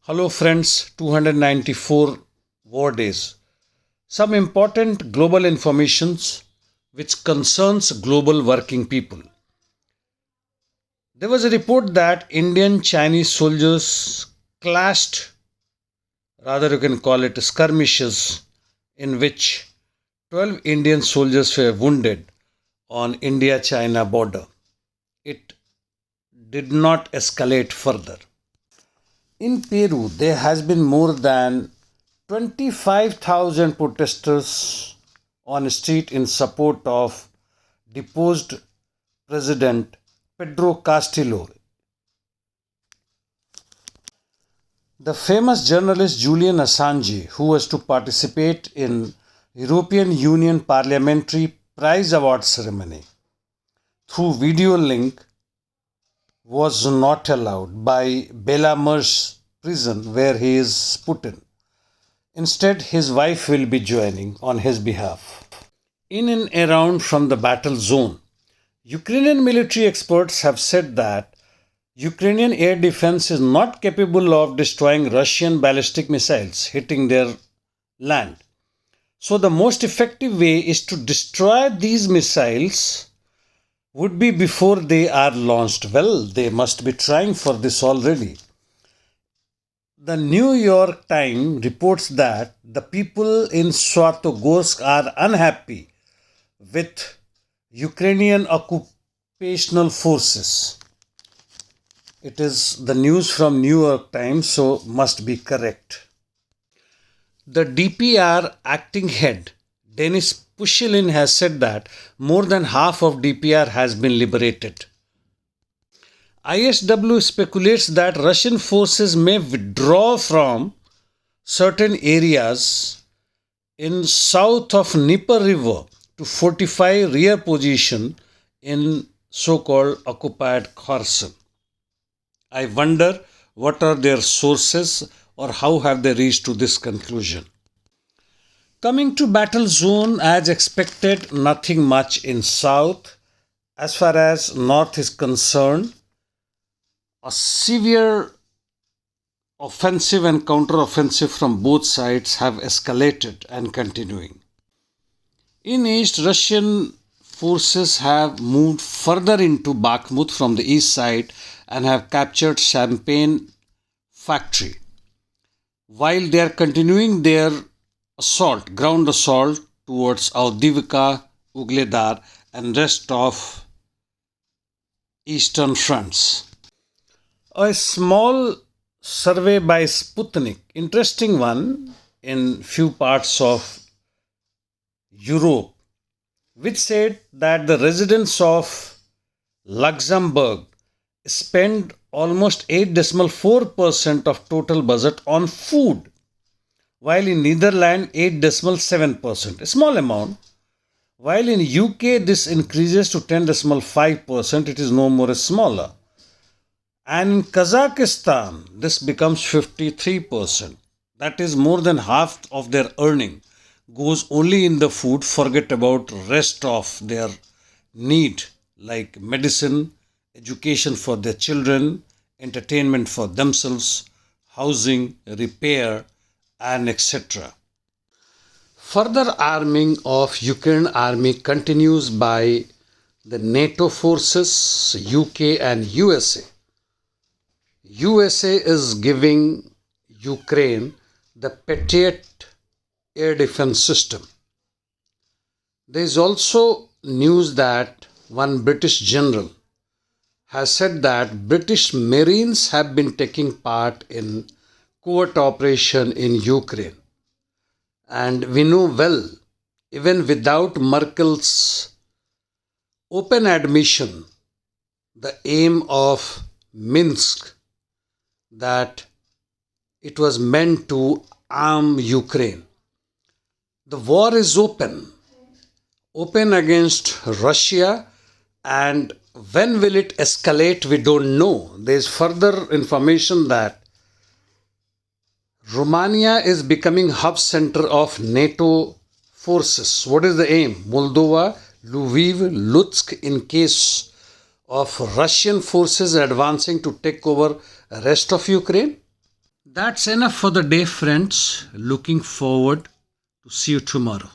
Hello friends, 294 war days. Some important global informations which concerns global working people. There was a report that Indian Chinese soldiers clashed, rather you can call it skirmishes, in which 12 Indian soldiers were wounded on India-China border. It did not escalate further. In Peru, there has been more than 25,000 protesters on the street in support of deposed President Pedro Castillo. The famous journalist Julian Assange, who was to participate in European Union Parliamentary Prize Award ceremony through video link, was not allowed by Belarus prison where he is put in. Instead, his wife will be joining on his behalf. In and around from the battle zone, Ukrainian military experts have said that Ukrainian air defense is not capable of destroying Russian ballistic missiles hitting their land. So the most effective way is to destroy these missiles would be before they are launched. Well, they must be trying for this already. The New York Times reports that the people in Svatogorsk are unhappy with Ukrainian occupational forces. It is the news from New York Times, so must be correct. The DPR acting head, Denis Pushilin, has said that more than half of DPR has been liberated. ISW speculates that Russian forces may withdraw from certain areas in south of Dnieper River to fortify rear position in so-called occupied Kherson. I wonder what are their sources or how have they reached to this conclusion. Coming to battle zone, as expected, nothing much in south. As far as north is concerned, a severe offensive and counter-offensive from both sides have escalated and continuing. In east, Russian forces have moved further into Bakhmut from the east side and have captured Champagne factory. While they are continuing their ground assault towards Avdiivka, Ugledar and rest of eastern fronts. A small survey by Sputnik, interesting one in few parts of Europe, which said that the residents of Luxembourg spend almost 8.4% of total budget on food, while in Netherlands 8.7%, a small amount. While in UK this increases to 10.5%, it is no more smaller. And in Kazakhstan this becomes 53%. That is more than half of their earning goes only in the food, forget about rest of their need like medicine, education for their children, entertainment for themselves, housing, repair, and etc. Further arming of Ukraine army continues by the NATO forces, UK and USA. USA is giving Ukraine the Patriot air defense system. There is also news that one British general has said that British Marines have been taking part in covert operation in Ukraine. And we know well, even without Merkel's open admission, the aim of Minsk, that it was meant to arm Ukraine. The war is open against Russia, and when will it escalate, we don't know. There is further information that Romania is becoming hub center of NATO forces. What is the aim? Moldova, Lviv, Lutsk in case of Russian forces advancing to take over rest of Ukraine. That's enough for the day, friends. Looking forward to see you tomorrow.